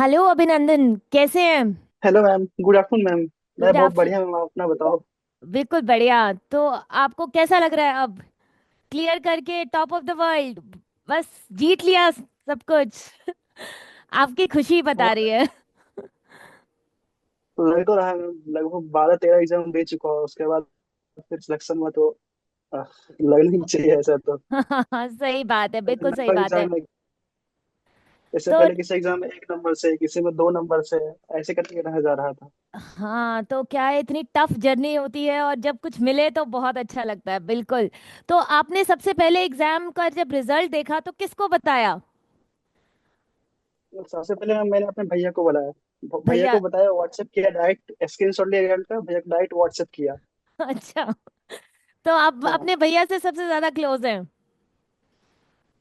Hello अभिनंदन, कैसे हैं? Hello ma'am, good afternoon ma'am. मैं गुड बहुत आफ्टरनून। बढ़िया मैम, आप अपना बताओ। बिल्कुल बढ़िया। तो आपको कैसा लग रहा है अब? क्लियर करके टॉप ऑफ द वर्ल्ड, बस जीत लिया सब कुछ। आपकी खुशी बता रही और है। लग तो रहा है मैम, लगभग 12-13 एग्जाम दे चुका हूँ, उसके बाद फिर सिलेक्शन हुआ तो आह, लगना ही चाहिए ऐसा तो। सही बात है, बिल्कुल सही लगभग बात है। एग्जाम में, इससे तो पहले किसी एग्जाम में 1 नंबर से, किसी में 2 नंबर से, ऐसे करके रह जा रहा था। हाँ, तो क्या है, इतनी टफ जर्नी होती है और जब कुछ मिले तो बहुत अच्छा लगता है, बिल्कुल। तो आपने सबसे पहले एग्जाम का जब रिजल्ट देखा तो किसको बताया? तो सबसे पहले मैम मैंने अपने भैया को बुलाया, भैया भैया। को बताया, व्हाट्सएप किया, डायरेक्ट स्क्रीन शॉट लिया रिजल्ट का, भैया को डायरेक्ट व्हाट्सएप किया। अच्छा, तो आप हाँ अपने भैया से सबसे ज्यादा क्लोज हैं?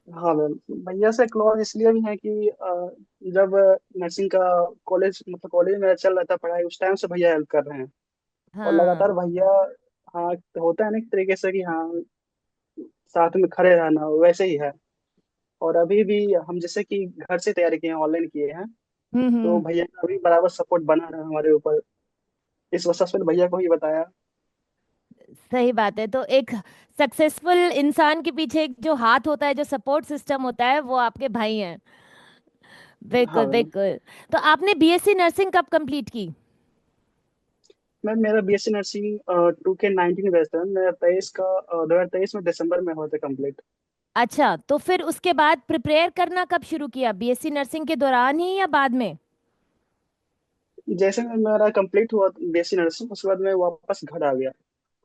हाँ मैम, भैया से क्लोज इसलिए भी है कि जब नर्सिंग का कॉलेज, मतलब कॉलेज मेरा चल रहा था पढ़ाई, उस टाइम से भैया हेल्प कर रहे हैं। और लगातार हाँ। भैया, हाँ तो होता है ना एक तरीके से कि हाँ साथ में खड़े रहना, वैसे ही है। और अभी भी हम जैसे कि घर से तैयारी किए हैं, ऑनलाइन किए हैं, तो हम्म। भैया का भी बराबर सपोर्ट बना रहा है हमारे ऊपर। इस वजह से भैया को ही बताया। सही बात है। तो एक सक्सेसफुल इंसान के पीछे एक जो हाथ होता है, जो सपोर्ट सिस्टम होता है, वो आपके भाई हैं। हाँ बिल्कुल मैम। बिल्कुल। तो आपने बीएससी नर्सिंग कब कंप्लीट की? मेरा बीएससी नर्सिंग 2K19 बैच था, मेरा 23 का 2023 में दिसंबर में हुआ था कंप्लीट। अच्छा, तो फिर उसके बाद प्रिपेयर करना कब शुरू किया, बीएससी नर्सिंग के दौरान ही या बाद में? जैसे मेरा कंप्लीट हुआ बीएससी नर्सिंग, उसके बाद मैं वापस घर आ गया।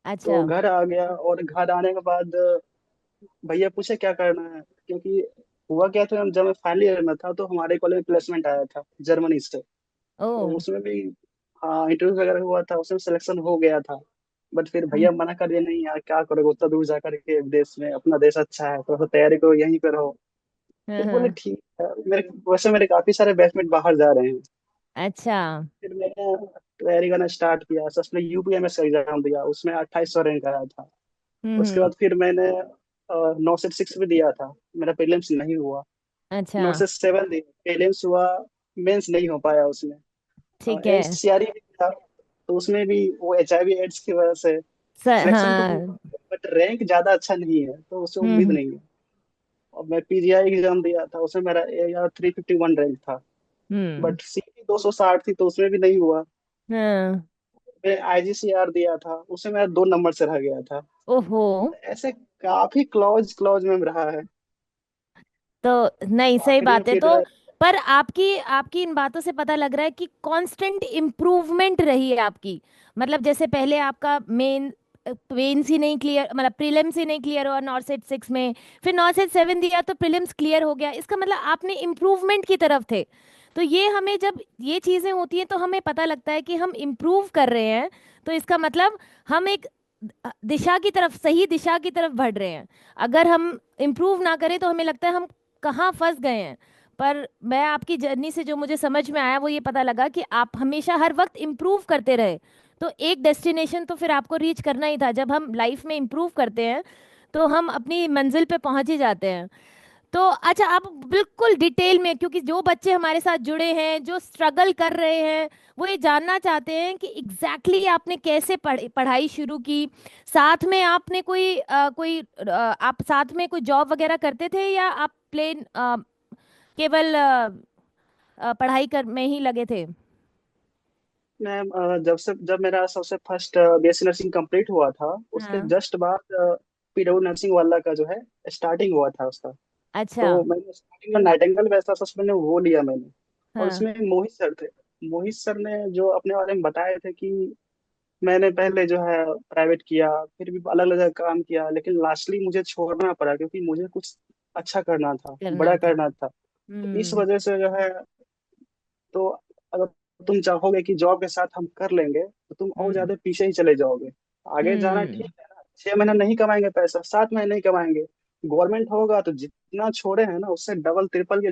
तो अच्छा। घर आ गया और घर आने के बाद भैया पूछे क्या करना है, क्योंकि हुआ क्या था, जब मैं फाइनल ईयर में था तो हमारे कॉलेज में प्लेसमेंट आया था जर्मनी से। ओ। तो उसमें भी हाँ इंटरव्यू वगैरह हुआ था, उसमें सिलेक्शन हो गया था। बट फिर हम्म भैया मना कर दिया, नहीं यार क्या करोगे उतना दूर जा करके विदेश में, अपना देश अच्छा है तो तैयारी करो यहीं पे रहो। फिर बोले हाँ। ठीक है। मेरे वैसे मेरे काफी सारे बैचमेट बाहर जा रहे हैं। अच्छा। फिर मैंने तैयारी करना स्टार्ट किया, सबसे पहले यूपीएमएस का एग्जाम दिया, उसमें 2800 रैंक आया था। उसके हम्म। बाद फिर मैंने 9 से 6 भी दिया था, मेरा प्रीलिम्स नहीं हुआ। अच्छा। 9 से 7 दिया, प्रीलिम्स हुआ, मेंस नहीं हो पाया उसमें। ठीक है। एनसीआरई भी था, तो उसमें भी वो एचआईवी एड्स की वजह से सिलेक्शन तो हाँ। हुआ, बट रैंक ज्यादा अच्छा नहीं है, तो उससे उम्मीद हम्म नहीं है। और मैं पीजीआई एग्जाम दिया था, उसमें मेरा AR 351 रैंक था। हम्म। बट सीटी 260 थी, तो उसमें भी नहीं हुआ। हाँ। मैं IGCR दिया था, उसमें मेरा 2 नंबर से रह गया था। ओहो। ऐसे काफी क्लॉज क्लॉज में रहा है। तो नहीं, सही आखिरी में बात है। फिर तो पर आपकी आपकी इन बातों से पता लग रहा है कि कांस्टेंट इम्प्रूवमेंट रही है आपकी। मतलब जैसे पहले आपका मेंस ही नहीं क्लियर, मतलब प्रीलिम्स ही नहीं क्लियर हुआ नॉर्सेट 6 में, फिर नॉर्सेट 7 दिया तो प्रीलिम्स क्लियर हो गया, इसका मतलब आपने इम्प्रूवमेंट की तरफ थे। तो ये हमें जब ये चीज़ें होती हैं तो हमें पता लगता है कि हम इम्प्रूव कर रहे हैं। तो इसका मतलब हम एक दिशा की तरफ, सही दिशा की तरफ बढ़ रहे हैं। अगर हम इम्प्रूव ना करें तो हमें लगता है हम कहाँ फंस गए हैं। पर मैं आपकी जर्नी से जो मुझे समझ में आया वो ये पता लगा कि आप हमेशा हर वक्त इम्प्रूव करते रहे। तो एक डेस्टिनेशन तो फिर आपको रीच करना ही था। जब हम लाइफ में इम्प्रूव करते हैं तो हम अपनी मंजिल पे पहुंच ही जाते हैं। तो अच्छा, आप बिल्कुल डिटेल में, क्योंकि जो बच्चे हमारे साथ जुड़े हैं, जो स्ट्रगल कर रहे हैं, वो ये जानना चाहते हैं कि एग्जैक्टली exactly आपने कैसे पढ़ाई शुरू की। साथ में आपने आप साथ में कोई जॉब वगैरह करते थे या आप प्लेन केवल पढ़ाई कर में ही लगे थे? मैं जब मेरा सबसे फर्स्ट बीएससी नर्सिंग कंप्लीट हुआ था, उसके हाँ। जस्ट बाद पीडब्ल्यू नर्सिंग वाला का जो है स्टार्टिंग हुआ था उसका। अच्छा। तो मैंने स्टार्टिंग में नाइटिंगेल बैच था, सबसे पहले वो लिया मैंने। और हाँ। उसमें मोहित सर थे। मोहित सर ने जो अपने बारे में बताए थे कि मैंने पहले जो है प्राइवेट किया, फिर भी अलग अलग जगह काम किया, लेकिन लास्टली मुझे छोड़ना पड़ा क्योंकि मुझे कुछ अच्छा करना था, करना बड़ा था। करना था। तो इस हम्म। वजह से जो है, तो अगर तुम चाहोगे कि जॉब के साथ हम कर लेंगे, तो तुम और हम्म। ज्यादा पीछे ही चले जाओगे। आगे जाना हम्म। ठीक है ना, 6 महीना नहीं कमाएंगे पैसा, 7 महीने नहीं कमाएंगे। गवर्नमेंट होगा तो जितना छोड़े हैं ना, उससे डबल ट्रिपल के,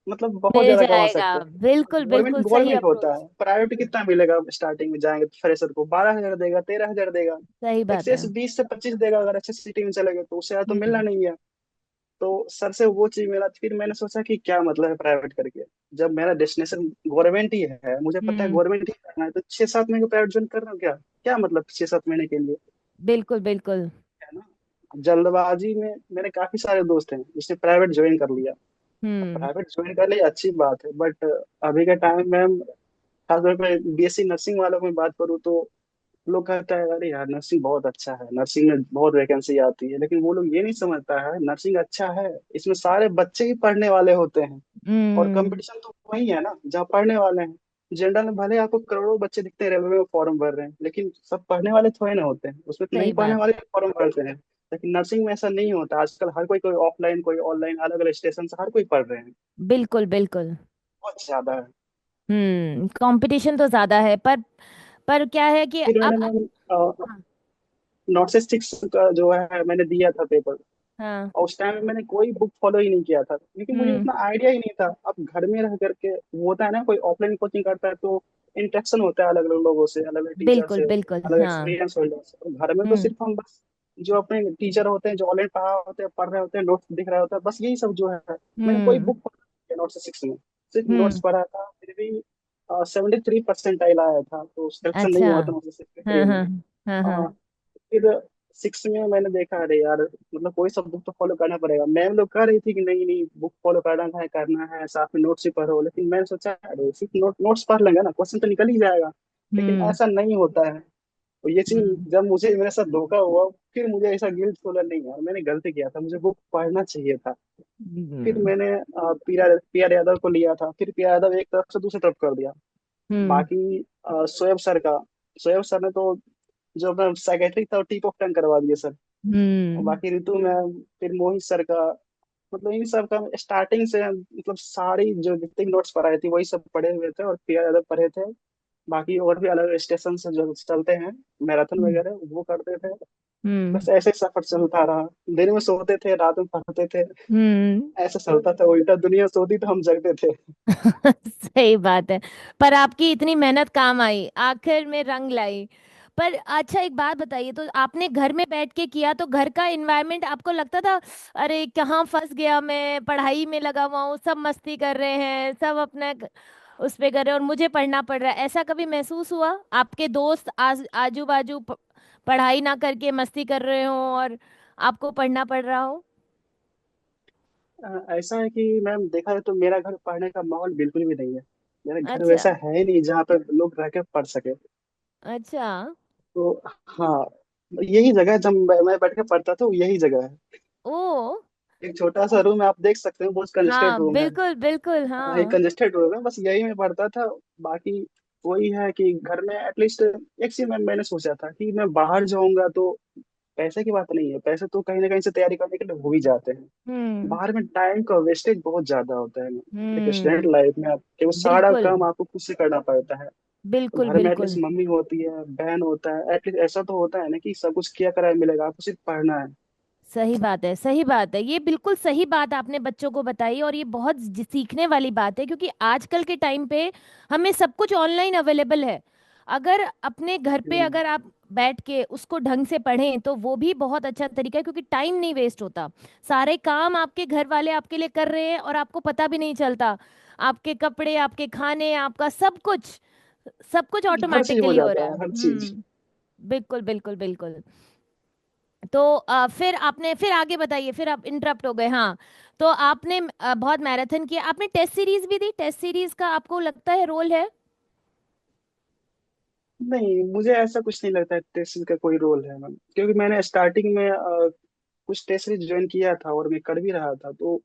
मतलब बहुत मिल ज्यादा कमा जाएगा। सकते हैं। बिल्कुल गवर्नमेंट बिल्कुल सही गवर्नमेंट होता अप्रोच। है, प्राइवेट कितना मिलेगा स्टार्टिंग में जाएंगे तो फ्रेशर को 12,000 देगा, 13,000 देगा। सही बात है। एक्सेस 20 से 25 देगा, अगर अच्छे सिटी में चले गए तो उससे ज्यादा तो मिलना हम्म। नहीं है। तो सर से वो चीज मिला, फिर मैंने सोचा कि क्या मतलब है प्राइवेट करके, जब मेरा डेस्टिनेशन गवर्नमेंट ही है, मुझे पता है हम्म। गवर्नमेंट ही करना है, तो 6-7 महीने प्राइवेट ज्वाइन कर रहा हूँ क्या? क्या मतलब 6-7 महीने के लिए, बिल्कुल बिल्कुल। है ना? जल्दबाजी में मेरे काफी सारे दोस्त हैं जिसने प्राइवेट ज्वाइन कर लिया। हम्म। प्राइवेट ज्वाइन कर लिया अच्छी बात है, बट अभी के टाइम में खासतौर पर बीएससी नर्सिंग वालों में बात करूँ तो लोग कहता है अरे यार नर्सिंग बहुत अच्छा है, नर्सिंग में बहुत वैकेंसी आती है, लेकिन वो लोग ये नहीं समझता है नर्सिंग अच्छा है, इसमें सारे बच्चे ही पढ़ने वाले होते हैं, और हम्म। कंपटीशन तो वही है ना जहाँ पढ़ने वाले हैं। जनरल में भले आपको करोड़ों बच्चे दिखते हैं रेलवे में फॉर्म भर रहे हैं, लेकिन सब पढ़ने वाले थोड़े ना होते हैं, उसमें नहीं सही पढ़ने बात। वाले फॉर्म भरते हैं। लेकिन नर्सिंग में ऐसा नहीं होता, आजकल हर कोई, कोई ऑफलाइन कोई ऑनलाइन, अलग अलग स्टेशन से हर कोई पढ़ रहे हैं। बिल्कुल बिल्कुल। बहुत ज्यादा है। कंपटीशन तो ज्यादा है, पर क्या है कि फिर अब। मैंने मैम हाँ। नॉट से सिक्स का जो है मैंने दिया था पेपर, हाँ। और उस टाइम में मैंने कोई बुक फॉलो ही नहीं किया था, क्योंकि मुझे हम्म। उतना आइडिया ही नहीं था। अब घर में रह करके वो होता है ना, कोई ऑफलाइन कोचिंग करता है तो इंटरेक्शन होता है अलग अलग लोगों से, अलग अलग टीचर बिल्कुल से, बिल्कुल। अलग हाँ। एक्सपीरियंस होल्डर से। और घर में तो हम्म। सिर्फ हम बस जो अपने टीचर होते हैं जो ऑनलाइन पढ़ा होते हैं, पढ़ रहे होते हैं, नोट्स दिख रहा होता है, बस यही सब जो है। मैंने कोई हम्म। बुक पढ़ा नहीं किया नोट्स 6 में, सिर्फ नोट्स हम्म। पढ़ा था, फिर भी 73% आया था, तो सिलेक्शन नहीं अच्छा। हुआ था मुझसे 63 हाँ में। हाँ। हाँ हाँ। फिर 6 में मैंने देखा अरे यार मतलब कोई सब बुक तो फॉलो करना पड़ेगा, मैम लोग कह रही थी कि नहीं नहीं बुक फॉलो करना है साथ में नोट्स भी पढ़ो, लेकिन मैंने सोचा अरे सिर्फ नोट्स पढ़ लेंगे ना क्वेश्चन तो निकल ही जाएगा। लेकिन हम्म। ऐसा नहीं होता है। तो ये चीज हम्म। जब मुझे मेरे साथ धोखा हुआ, फिर मुझे ऐसा गिल्ट फील नहीं यार मैंने गलती किया था, मुझे बुक पढ़ना चाहिए था। फिर हम्म। मैंने पी आर यादव को लिया था, फिर पी आर यादव एक तरफ से दूसरी तरफ कर दिया। हम्म। बाकी शोएब सर ने तो जो अपना साइकेट्रिक था वो टिक ऑफ टंग करवा दिया सर। और हम्म। बाकी ऋतु में फिर मोहित सर का, मतलब इन सब का स्टार्टिंग से मतलब सारी जो जितनी नोट्स पढ़ाई थी वही सब पढ़े हुए थे, और पीआर यादव पढ़े थे। बाकी और भी अलग स्टेशन से जो चलते हैं मैराथन हम्म। वगैरह वो करते थे। हम्म। बस ऐसे ही सफर चलता रहा, दिन में सोते थे रात में पढ़ते थे, हम्म। ऐसा चलता था, उल्टा दुनिया सोती तो हम जगते थे। सही बात है। पर आपकी इतनी मेहनत काम आई, आखिर में रंग लाई। पर अच्छा एक बात बताइए, तो आपने घर में बैठ के किया तो घर का एनवायरनमेंट आपको लगता था अरे कहाँ फंस गया, मैं पढ़ाई में लगा हुआ हूँ, सब मस्ती कर रहे हैं, सब अपने उस पे कर रहे हैं और मुझे पढ़ना पड़ रहा है, ऐसा कभी महसूस हुआ? आपके दोस्त आजू बाजू पढ़ाई ना करके मस्ती कर रहे हो और आपको पढ़ना पड़ रहा हो? ऐसा है कि मैम देखा जाए तो मेरा घर पढ़ने का माहौल बिल्कुल भी नहीं है। मेरा घर अच्छा। वैसा है ही नहीं जहाँ पे लोग रह के पढ़ सके। अच्छा। तो हाँ, यही जगह है जब मैं बैठ के पढ़ता था, वो यही जगह है। ओ। एक छोटा सा रूम है, आप देख सकते हैं, बहुत कंजेस्टेड हाँ रूम है। बिल्कुल बिल्कुल। हाँ एक हाँ। कंजेस्टेड रूम है, बस यही मैं पढ़ता था। बाकी वही है कि घर में एटलीस्ट एक चीज मैंने सोचा था कि मैं बाहर जाऊंगा तो पैसे की बात नहीं है, पैसे तो कहीं ना कहीं से तैयारी करने के लिए हो ही जाते हैं। हम्म। बाहर में टाइम का वेस्टेज बहुत ज्यादा होता है। एक स्टूडेंट हम्म। लाइफ में आपके वो सारा बिल्कुल काम आपको खुद से करना पड़ता है। तो बिल्कुल। घर में बिल्कुल एटलीस्ट मम्मी होती है, बहन होता है, एटलीस्ट ऐसा तो होता है ना कि सब कुछ किया कराया मिलेगा, आपको सिर्फ पढ़ना है। सही बात है, सही बात है, ये बिल्कुल सही बात आपने बच्चों को बताई और ये बहुत सीखने वाली बात है, क्योंकि आजकल के टाइम पे हमें सब कुछ ऑनलाइन अवेलेबल है। अगर अपने घर पे हम्म। अगर आप बैठ के उसको ढंग से पढ़ें तो वो भी बहुत अच्छा तरीका है, क्योंकि टाइम नहीं वेस्ट होता। सारे काम आपके घर वाले आपके लिए कर रहे हैं और आपको पता भी नहीं चलता। आपके कपड़े, आपके खाने, आपका सब कुछ हर चीज हो ऑटोमेटिकली हो जाता रहा है। है, हर चीज। बिल्कुल बिल्कुल बिल्कुल। तो फिर आपने फिर आगे बताइए, फिर आप इंटरप्ट हो गए। हाँ। तो आपने बहुत मैराथन किया, आपने टेस्ट सीरीज भी दी, टेस्ट सीरीज का आपको लगता है रोल है? नहीं मुझे ऐसा कुछ नहीं लगता है टेस्ट का कोई रोल है मैम, क्योंकि मैंने स्टार्टिंग में कुछ टेस्ट सीरीज ज्वाइन किया था और मैं कर भी रहा था। तो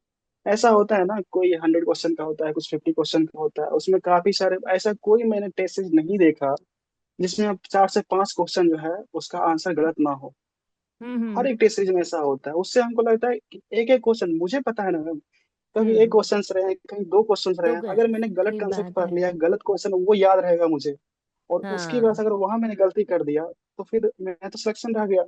ऐसा होता है ना, कोई 100 क्वेश्चन का होता है, कुछ 50 क्वेश्चन का होता है, उसमें काफी सारे, ऐसा कोई मैंने टेस्ट सीरीज नहीं देखा जिसमें अब 4 से 5 क्वेश्चन जो है उसका आंसर गलत ना हो। हर हम्म। एक टेस्ट सीरीज में ऐसा होता है, उससे हमको लगता है कि एक एक क्वेश्चन मुझे पता है ना मैम, कभी एक हम्म। क्वेश्चन रहे हैं, कहीं 2 क्वेश्चन रहे दो हैं, गए। अगर मैंने गलत सही कंसेप्ट बात पढ़ है। लिया, गलत क्वेश्चन वो याद रहेगा मुझे, और उसकी वजह हाँ। से अगर वहां मैंने गलती कर दिया तो फिर मैं तो सिलेक्शन रह गया।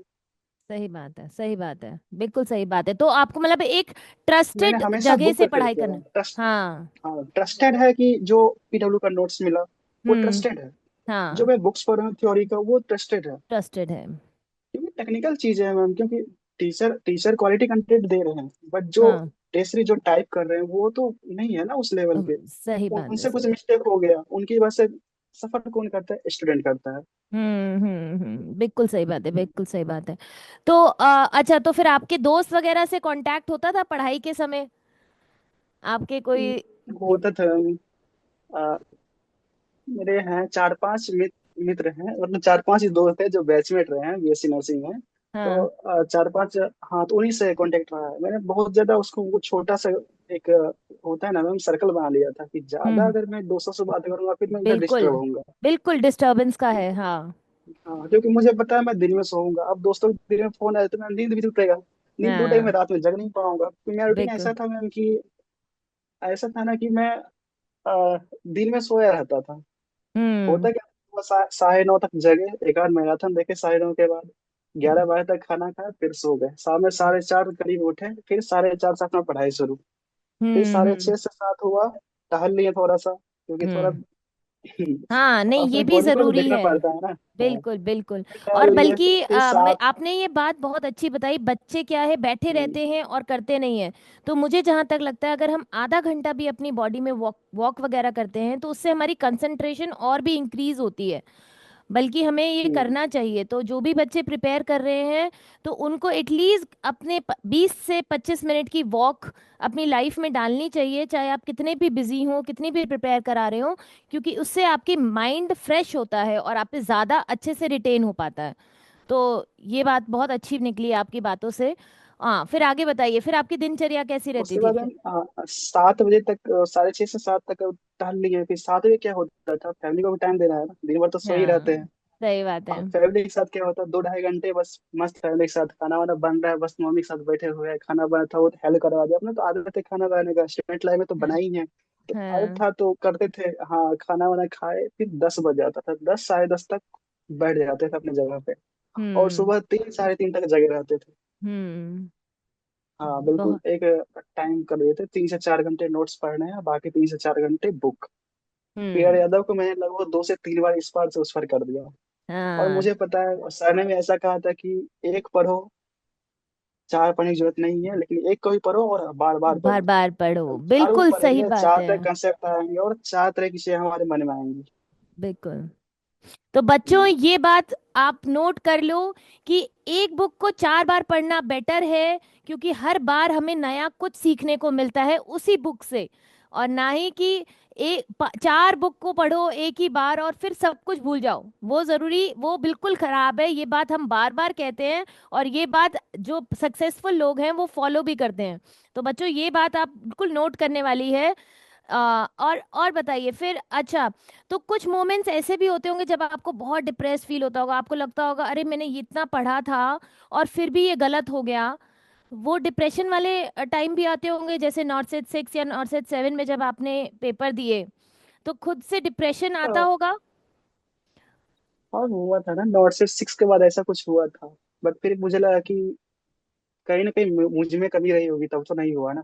सही बात है, सही बात है, बिल्कुल सही बात है। तो आपको मतलब एक मैंने ट्रस्टेड हमेशा जगह बुक से प्रेफर पढ़ाई किया करना। है, ट्रस्ट। हाँ। हाँ ट्रस्टेड है कि जो पीडब्ल्यू का नोट्स मिला वो हम्म। ट्रस्टेड है। जो हाँ। मैं बुक्स पढ़ रहा हूँ थ्योरी का वो ट्रस्टेड है। ट्रस्टेड है। क्योंकि टेक्निकल चीज है मैम, क्योंकि टीचर टीचर क्वालिटी कंटेंट दे रहे हैं, बट जो हाँ। टेस्टरी जो टाइप कर रहे हैं वो तो नहीं है ना उस लेवल पे। सही बात है, उनसे कुछ सही। मिस्टेक हो गया, उनकी वजह से सफर कौन करता है? स्टूडेंट करता है। बिल्कुल सही बात है, बिल्कुल सही बात है। तो अच्छा, तो फिर आपके दोस्त वगैरह से कांटेक्ट होता था पढ़ाई के समय, आपके कोई? होता था। अ, मेरे हैं चार पांच मित्र हैं, मतलब चार पांच ही दोस्त हैं जो बैचमेट रहे हैं बीएससी नर्सिंग में। तो हाँ। चार पांच, हाँ, तो उन्हीं से कांटेक्ट रहा है। मैंने बहुत ज्यादा उसको वो छोटा सा एक होता है ना मैम, सर्कल बना लिया था कि ज्यादा हम्म। अगर मैं दोस्तों से बात करूंगा फिर मैं इधर बिल्कुल, डिस्टर्ब होऊंगा। बिल्कुल डिस्टरबेंस का है, हाँ। हाँ, क्योंकि मुझे पता है मैं दिन में सोऊंगा, अब दोस्तों के दिन में फोन आए तो मैं नींद भी टूटेगा। नींद टूटेगी, मैं हाँ। रात में जग नहीं पाऊंगा, तो मेरा रूटीन बिल्कुल। ऐसा था मैम कि ऐसा था ना कि मैं दिन में सोया रहता था। हम्म। होता क्या, वो 9:30 तक जगे, एक आध मैराथन देखे 9:30 के बाद, 11 बजे तक खाना खाया, फिर सो गए। शाम में 4:30 करीब उठे, फिर 4:30 से अपना पढ़ाई शुरू। फिर हम्म। 6:30 से 7 हुआ, टहल लिए थोड़ा सा, क्योंकि थोड़ा हम्म। हाँ, नहीं, ये अपने भी बॉडी को भी जरूरी देखना है। पड़ता है ना। हाँ, बिल्कुल, बिल्कुल। फिर और टहल लिए, बल्कि फिर 7। आपने ये बात बहुत अच्छी बताई, बच्चे क्या है, बैठे रहते हैं और करते नहीं है। तो मुझे जहाँ तक लगता है, अगर हम आधा घंटा भी अपनी बॉडी में वॉक वॉक वगैरह करते हैं तो उससे हमारी कंसंट्रेशन और भी इंक्रीज होती है। बल्कि हमें ये करना चाहिए। तो जो भी बच्चे प्रिपेयर कर रहे हैं, तो उनको एटलीस्ट अपने 20 से 25 मिनट की वॉक अपनी लाइफ में डालनी चाहिए, चाहे आप कितने भी बिजी हो, कितनी भी प्रिपेयर करा रहे हो। क्योंकि उससे आपकी माइंड फ्रेश होता है और आप पे ज़्यादा अच्छे से रिटेन हो पाता है। तो ये बात बहुत अच्छी निकली आपकी बातों से। हाँ, फिर आगे बताइए, फिर आपकी दिनचर्या कैसी रहती उसके थी बाद फिर? हम 7 बजे तक, 6:30 से 7 तक टहल लिए। फिर 7 बजे क्या होता था, फैमिली को भी टाइम देना है ना, दिन भर तो सो ही रहते हाँ, हैं। सही बात है। अब फैमिली के साथ क्या होता है, 2 ढाई घंटे बस मस्त फैमिली के साथ खाना वाना बन रहा है, बस मम्मी के साथ बैठे हुए हैं, खाना बना था वो हेल्प करवा दिया। अपने तो आदत है खाना बनाने का, स्टूडेंट लाइफ में तो बना हाँ। ही है, तो आदत हाँ। था तो करते थे। हाँ, खाना वाना खाए फिर 10 बज जाता था, 10 साढ़े 10 तक बैठ जाते थे अपनी जगह पे। और हम्म। सुबह 3 साढ़े 3 तक जगे रहते थे। हम्म। हाँ बिल्कुल, बहुत। एक टाइम कर दिए थे, 3 से 4 घंटे नोट्स पढ़ने हैं, बाकी 3 से 4 घंटे बुक। पीआर हम्म। यादव को मैंने लगभग 2 से 3 बार इस पार से उस पार कर दिया। और हाँ। मुझे पता है सर ने भी ऐसा कहा था कि एक पढ़ो, चार पढ़ने की जरूरत नहीं है, लेकिन एक को भी पढ़ो और बार बार बार पढ़ो। बार पढ़ो, चार को बिल्कुल सही पढ़ेंगे, बात चार है। तरह कंसेप्ट आएंगे और चार तरह की चीजें हमारे मन में आएंगी। बिल्कुल। तो बच्चों, हम्म। ये बात आप नोट कर लो कि एक बुक को 4 बार पढ़ना बेटर है। क्योंकि हर बार हमें नया कुछ सीखने को मिलता है उसी बुक से। और ना ही कि 4 बुक को पढ़ो एक ही बार और फिर सब कुछ भूल जाओ, वो जरूरी, वो बिल्कुल खराब है। ये बात हम बार बार कहते हैं और ये बात जो सक्सेसफुल लोग हैं वो फॉलो भी करते हैं। तो बच्चों, ये बात आप बिल्कुल नोट करने वाली है। और बताइए फिर। अच्छा, तो कुछ मोमेंट्स ऐसे भी होते होंगे जब आपको बहुत डिप्रेस फील होता होगा, आपको लगता होगा अरे मैंने ये इतना पढ़ा था और फिर भी ये गलत हो गया। वो डिप्रेशन वाले टाइम भी आते होंगे, जैसे नॉट सेट 6 या नॉट सेट 7 में जब आपने पेपर दिए, तो खुद से डिप्रेशन आता हाँ, होगा। और हुआ था ना, नॉट से 6 के बाद ऐसा कुछ हुआ था। बट फिर मुझे लगा कि कहीं ना कहीं मुझ में कमी रही होगी, तब तो नहीं हुआ ना।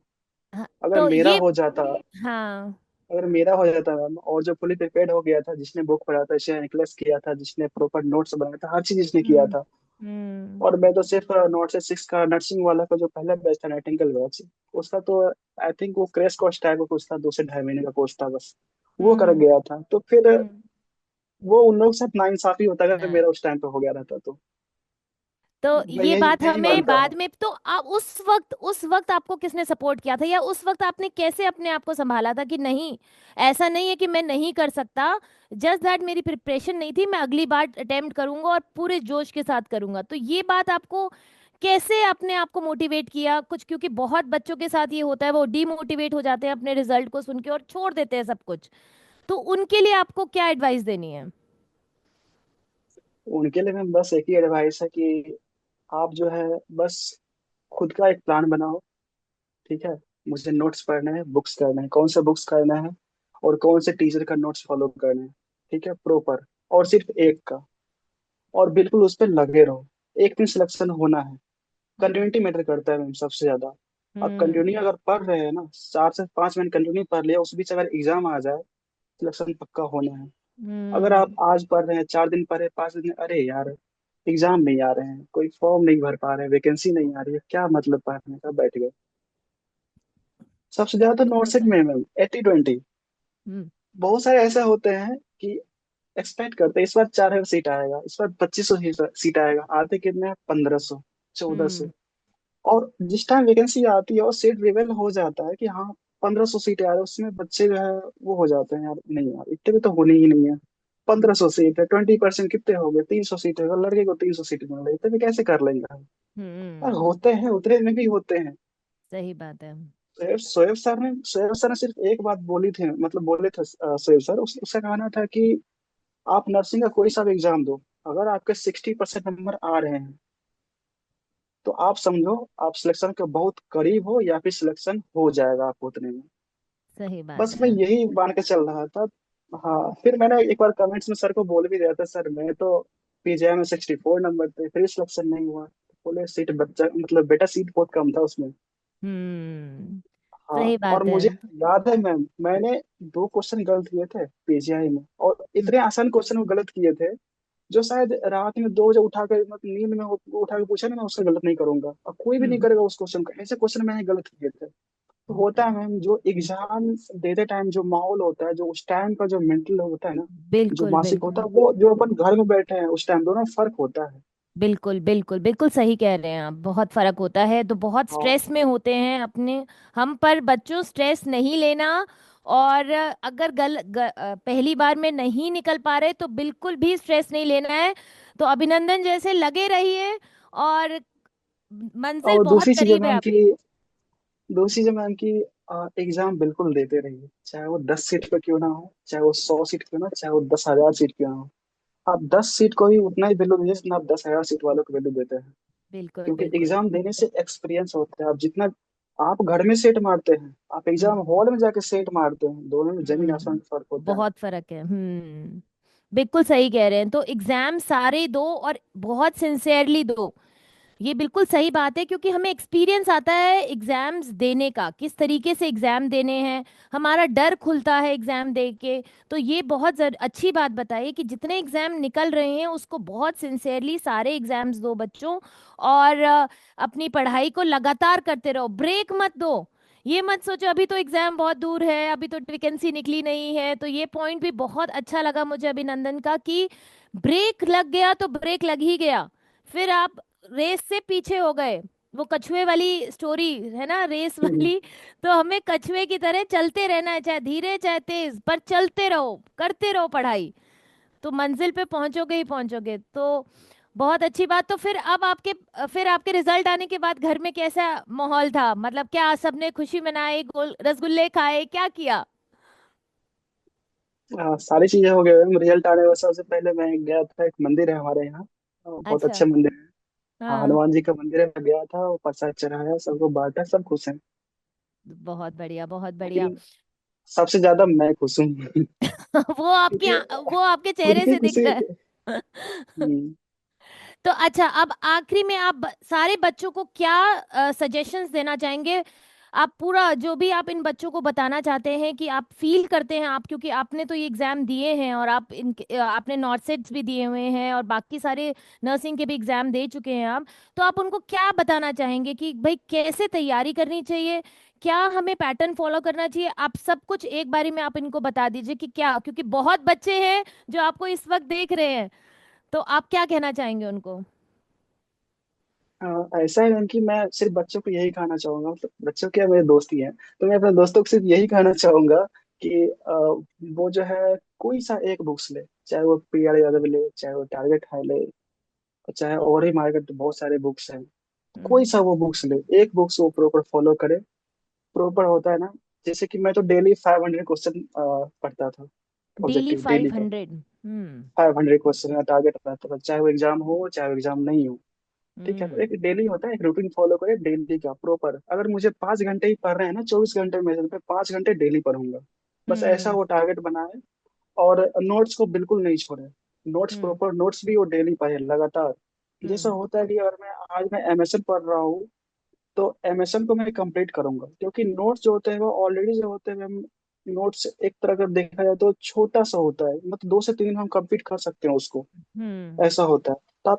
हाँ, अगर तो मेरा ये। हो जाता, हाँ। अगर मेरा हो जाता मैम, और जो फुली प्रिपेयर्ड हो गया था, जिसने बुक पढ़ा था, जिसने नेकलेस किया था, जिसने प्रॉपर नोट्स बनाया था, हर चीज जिसने किया हम्म। था, हम्म। और मैं तो सिर्फ नॉट से 6 का नर्सिंग वाला का जो पहला बैच था, नाइटिंगेल बैच, उसका तो आई थिंक वो क्रैश कोर्स टाइप का कुछ था, 2 से ढाई महीने का कोर्स था बस, वो कर हम्म। गया था। तो फिर हम्म। वो उन लोगों के साथ नाइंसाफी होता अगर हाँ। मेरा उस टाइम पे हो गया रहता तो। तो मैं ये यही बात यही हमें मानता बाद हूँ। में तो आप उस वक्त आपको किसने सपोर्ट किया था, या उस वक्त आपने कैसे अपने आप को संभाला था कि नहीं, ऐसा नहीं है कि मैं नहीं कर सकता। जस्ट दैट मेरी प्रिपरेशन नहीं थी, मैं अगली बार अटेम्प्ट करूंगा और पूरे जोश के साथ करूंगा। तो ये बात आपको कैसे अपने आप को मोटिवेट किया कुछ? क्योंकि बहुत बच्चों के साथ ये होता है, वो डीमोटिवेट हो जाते हैं अपने रिजल्ट को सुन के और छोड़ देते हैं सब कुछ। तो उनके लिए आपको क्या एडवाइस देनी है? उनके लिए मैं बस एक ही एडवाइस है कि आप जो है बस खुद का एक प्लान बनाओ। ठीक है, मुझे नोट्स पढ़ने हैं, बुक्स करने हैं, कौन से बुक्स करना है और कौन से टीचर का नोट्स फॉलो करना है, ठीक है, प्रॉपर, और सिर्फ एक का, और बिल्कुल उस पर लगे रहो। एक दिन सिलेक्शन होना है। हम्म। कंटिन्यूटी मैटर करता है मैम सबसे ज्यादा। अब हम्म। कंटिन्यू अगर पढ़ रहे हैं ना, 4 से 5 महीने कंटिन्यू पढ़ लिया, उस बीच अगर एग्जाम आ जाए, सिलेक्शन पक्का होना है। अगर आप हम्म। आज पढ़ रहे हैं, 4 दिन पढ़े, 5 दिन, अरे यार एग्जाम नहीं आ रहे हैं, कोई फॉर्म नहीं भर पा रहे हैं, वैकेंसी नहीं आ रही है, क्या मतलब पढ़ने का, बैठ गए। सबसे ज्यादा तो नॉर्थ बिल्कुल साइड सही। में है मैम, 80-20। हम्म। बहुत सारे ऐसे होते हैं कि एक्सपेक्ट करते हैं इस बार 4,000 सीट आएगा, इस बार 2500 सीट आएगा, आते कितने हैं, 1500, 1400। हम्म। और जिस टाइम वैकेंसी आती है और सीट रिवेल हो जाता है कि हाँ 1500 सीटें आ रही है, उसमें बच्चे जो है वो हो जाते हैं, यार नहीं यार इतने में तो होनी ही नहीं है। 1500 सीट है, 20% कितने हो गए, 300 सीट है, अगर लड़के को 300 सीट मिल रही है इतने में कैसे कर लेंगे हम। और हम्म। होते हैं, उतने में भी होते हैं। सही बात है। शोएब सर ने सिर्फ एक बात बोली थी, मतलब बोले थे शोएब सर, उसका कहना था कि आप नर्सिंग का कोई सा भी एग्जाम दो, अगर आपके 60% नंबर आ रहे हैं तो आप समझो आप सिलेक्शन के बहुत करीब हो, या फिर सिलेक्शन हो जाएगा आपको उतने में। सही बस बात मैं है। यही मान के चल रहा था। हाँ, फिर मैंने एक बार कमेंट्स में सर को बोल भी दिया था, सर मैं तो पीजीआई में 64 नंबर थे, फिर सिलेक्शन नहीं हुआ। बोले सीट बच्चा, मतलब बेटा सीट बहुत कम था उसमें। हम्म। हाँ, सही और बात है। मुझे याद है मैम, मैंने 2 क्वेश्चन गलत किए थे पीजीआई में, और हम्म। इतने आसान क्वेश्चन वो गलत किए थे, जो शायद रात में 2 बजे उठा कर, मतलब नींद में उठा के पूछा ना, मैं उससे गलत नहीं करूंगा, और कोई भी नहीं हम्म। करेगा उस क्वेश्चन का, ऐसे क्वेश्चन मैंने गलत किए थे। तो होता है मैम, जो एग्जाम देते टाइम जो माहौल होता है, जो उस टाइम का जो मेंटल होता है ना, जो बिल्कुल मानसिक होता बिल्कुल। है, वो जो अपन घर में बैठे हैं उस टाइम, दोनों में फर्क होता है। बिल्कुल बिल्कुल बिल्कुल सही कह रहे हैं आप, बहुत फर्क होता है, तो बहुत हाँ, स्ट्रेस में होते हैं अपने। हम पर बच्चों स्ट्रेस नहीं लेना। और अगर पहली बार में नहीं निकल पा रहे तो बिल्कुल भी स्ट्रेस नहीं लेना है। तो अभिनंदन जैसे लगे रहिए। और मंजिल और बहुत करीब है आपकी। दूसरी चीज मैम की एग्जाम बिल्कुल देते रहिए, चाहे वो 10 सीट पे क्यों ना हो, चाहे वो 100 सीट क्यों ना, चाहे वो 10,000 सीट क्यों ना हो। आप 10 सीट को ही उतना ही वैल्यू दीजिए जितना आप 10,000 सीट वालों को वैल्यू देते हैं। बिल्कुल क्योंकि बिल्कुल। एग्जाम देने से एक्सपीरियंस होता है, आप जितना आप घर में सेट मारते हैं, आप हम्म। एग्जाम हॉल में जाके सेट मारते हैं, दोनों में जमीन आसमान हम्म। का फर्क होता है। बहुत फर्क है। बिल्कुल सही कह रहे हैं, तो एग्जाम सारे दो और बहुत सिंसियरली दो। ये बिल्कुल सही बात है, क्योंकि हमें एक्सपीरियंस आता है एग्जाम्स देने का, किस तरीके से एग्जाम देने हैं। हमारा डर खुलता है एग्जाम दे के। तो ये बहुत अच्छी बात बताई कि जितने एग्जाम निकल रहे हैं उसको बहुत सिंसियरली सारे एग्जाम्स दो बच्चों। और अपनी पढ़ाई को लगातार करते रहो, ब्रेक मत दो। ये मत सोचो अभी तो एग्जाम बहुत दूर है, अभी तो वैकेंसी निकली नहीं है। तो ये पॉइंट भी बहुत अच्छा लगा मुझे अभिनंदन का, कि ब्रेक लग गया तो ब्रेक लग ही गया। फिर आप रेस से पीछे हो गए। वो कछुए वाली स्टोरी है ना, रेस हम्म। वाली। तो हमें कछुए की तरह चलते रहना है, चाहे धीरे चाहे तेज, पर चलते रहो, करते रहो पढ़ाई। तो मंजिल पे पहुंचोगे ही पहुंचोगे। तो बहुत अच्छी बात। तो फिर आपके रिजल्ट आने के बाद घर में कैसा माहौल था, मतलब क्या सबने खुशी मनाई, गोल रसगुल्ले खाए, क्या किया? सारी चीजें हो गई, रिजल्ट आने में सबसे पहले मैं गया था, एक मंदिर है हमारे यहाँ, बहुत अच्छा। अच्छा मंदिर है। हाँ, हाँ। हनुमान जी का मंदिर है, मैं गया था, वो प्रसाद चढ़ाया, सबको बांटा, सब खुश हैं। बहुत बढ़िया, बहुत बढ़िया। लेकिन सबसे ज्यादा मैं खुश हूँ। क्योंकि वो आपके खुद चेहरे की से दिख खुशी। रहा है। हम्म, तो अच्छा, अब आखिरी में आप सारे बच्चों को क्या सजेशंस देना चाहेंगे? आप पूरा जो भी आप इन बच्चों को बताना चाहते हैं कि आप फील करते हैं आप, क्योंकि आपने तो ये एग्जाम दिए हैं और आपने नॉर्थ सेट्स भी दिए हुए हैं और बाकी सारे नर्सिंग के भी एग्जाम दे चुके हैं आप। तो आप उनको क्या बताना चाहेंगे कि भाई कैसे तैयारी करनी चाहिए, क्या हमें पैटर्न फॉलो करना चाहिए? आप सब कुछ एक बारी में आप इनको बता दीजिए कि क्या, क्योंकि बहुत बच्चे हैं जो आपको इस वक्त देख रहे हैं। तो आप क्या कहना चाहेंगे उनको? ऐसा है कि मैं सिर्फ बच्चों को यही कहना चाहूंगा, मतलब बच्चों क्या, मेरे दोस्त ही हैं, तो मैं अपने दोस्तों को सिर्फ यही कहना चाहूंगा कि वो जो है कोई सा एक बुक्स ले, चाहे वो पी आर यादव ले, चाहे वो टारगेट हाई ले, चाहे और ही मार्केट बहुत सारे बुक्स हैं, कोई हम्म। सा वो बुक्स ले, एक बुक्स वो प्रॉपर फॉलो करे। प्रॉपर होता है ना, जैसे कि मैं तो डेली 500 क्वेश्चन पढ़ता था, डेली ऑब्जेक्टिव डेली फाइव का। हंड्रेड हम्म। 500 क्वेश्चन का टारगेट रहता था, चाहे वो एग्जाम हो चाहे वो एग्जाम नहीं हो। ठीक है, तो हम्म। एक डेली होता है, एक रूटीन फॉलो करे डेली का प्रॉपर। अगर मुझे 5 घंटे ही पढ़ रहे हैं ना 24 घंटे में से, तो 5 घंटे डेली पढ़ूंगा। बस ऐसा हम्म। वो टारगेट बनाए। और नोट्स को बिल्कुल नहीं छोड़े, नोट्स हम्म। प्रॉपर नोट्स भी वो डेली पढ़े लगातार। जैसा हम्म। होता है कि अगर मैं आज मैं एमएसएन पढ़ रहा हूँ, तो एमएसएन को मैं कंप्लीट करूंगा, क्योंकि नोट्स जो होते हैं वो ऑलरेडी जो होते हैं, नोट्स एक तरह का देखा जाए तो छोटा सा होता है, मतलब 2 से 3 हम कंप्लीट कर सकते हैं उसको। हम्म। ऐसा होता है।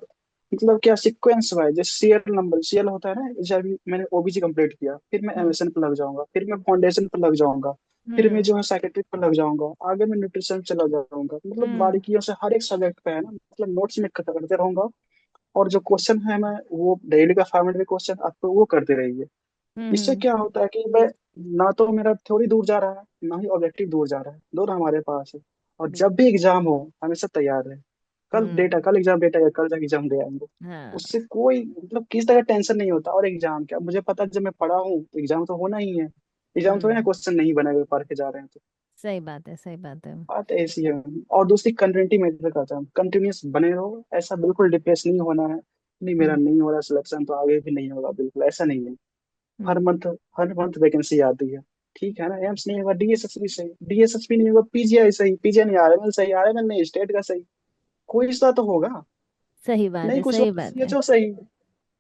मतलब क्या सीक्वेंस वाइज, जैसे सीएल नंबर, सीएल होता है ना, जैसे अभी मैंने ओबीजी कंप्लीट किया, फिर मैं हम्म। एमएसएन पर लग जाऊंगा, फिर मैं फाउंडेशन पर लग जाऊंगा, फिर मैं हम्म। जो है साइकेट्रिक पर लग जाऊंगा, आगे मैं न्यूट्रिशन चला जाऊंगा, मतलब हम्म। बारीकियों से हर एक सब्जेक्ट पे है ना, मतलब नोट्स में करते रहूंगा। और जो क्वेश्चन है मैं वो डेली का 5 मिनट के क्वेश्चन आपको वो करते रहिए। इससे हम्म। क्या होता है कि मैं, ना तो मेरा थ्योरी दूर जा रहा है, ना ही ऑब्जेक्टिव दूर जा रहा है, दोनों हमारे पास है। और जब भी एग्जाम हो हमेशा तैयार रहे। हम्म। कल एग्जाम डेटा है, कल तक एग्जाम दे आएंगे। हाँ। उससे कोई मतलब किस तरह टेंशन नहीं होता। और एग्जाम क्या, मुझे पता है जब मैं पढ़ा हूँ तो एग्जाम तो होना ही है। एग्जाम तो है ना, हम्म। क्वेश्चन नहीं बने हुए पढ़ के जा रहे हैं तो। सही बात है, सही बात है। बात ऐसी है। और दूसरी कंटिन्यूटी मैटर करता है, कंटिन्यूस बने रहो, ऐसा बिल्कुल डिप्रेस नहीं होना है। नहीं मेरा हम्म। नहीं हो रहा सिलेक्शन तो आगे भी नहीं होगा, बिल्कुल ऐसा नहीं है। हर हम्म। मंथ हर मंथ वैकेंसी आती है। ठीक है ना, एम्स नहीं होगा डीएसएस भी सही, डीएसएस भी नहीं होगा पीजीआई सही, पीजीआई नहीं आरएमएल सही, आरएमएल नहीं स्टेट का सही, कोई सा तो होगा। सही बात नहीं है, कुछ सही होगा बात है। सीएचओ सही।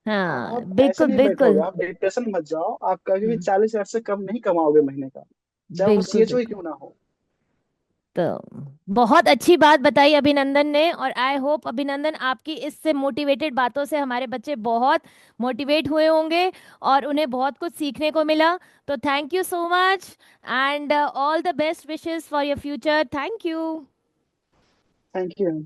हाँ, आप ऐसे बिल्कुल नहीं बैठोगे, बिल्कुल। आप डिप्रेशन मत जाओ, आप कभी भी हम्म। 40,000 से कम नहीं कमाओगे महीने का, चाहे वो बिल्कुल सीएचओ ही बिल्कुल। क्यों ना हो। तो बहुत अच्छी बात बताई अभिनंदन ने, और आई होप अभिनंदन आपकी इससे मोटिवेटेड बातों से हमारे बच्चे बहुत मोटिवेट हुए होंगे और उन्हें बहुत कुछ सीखने को मिला। तो thank you so much, and all the best wishes for your future. Thank you. Thank you.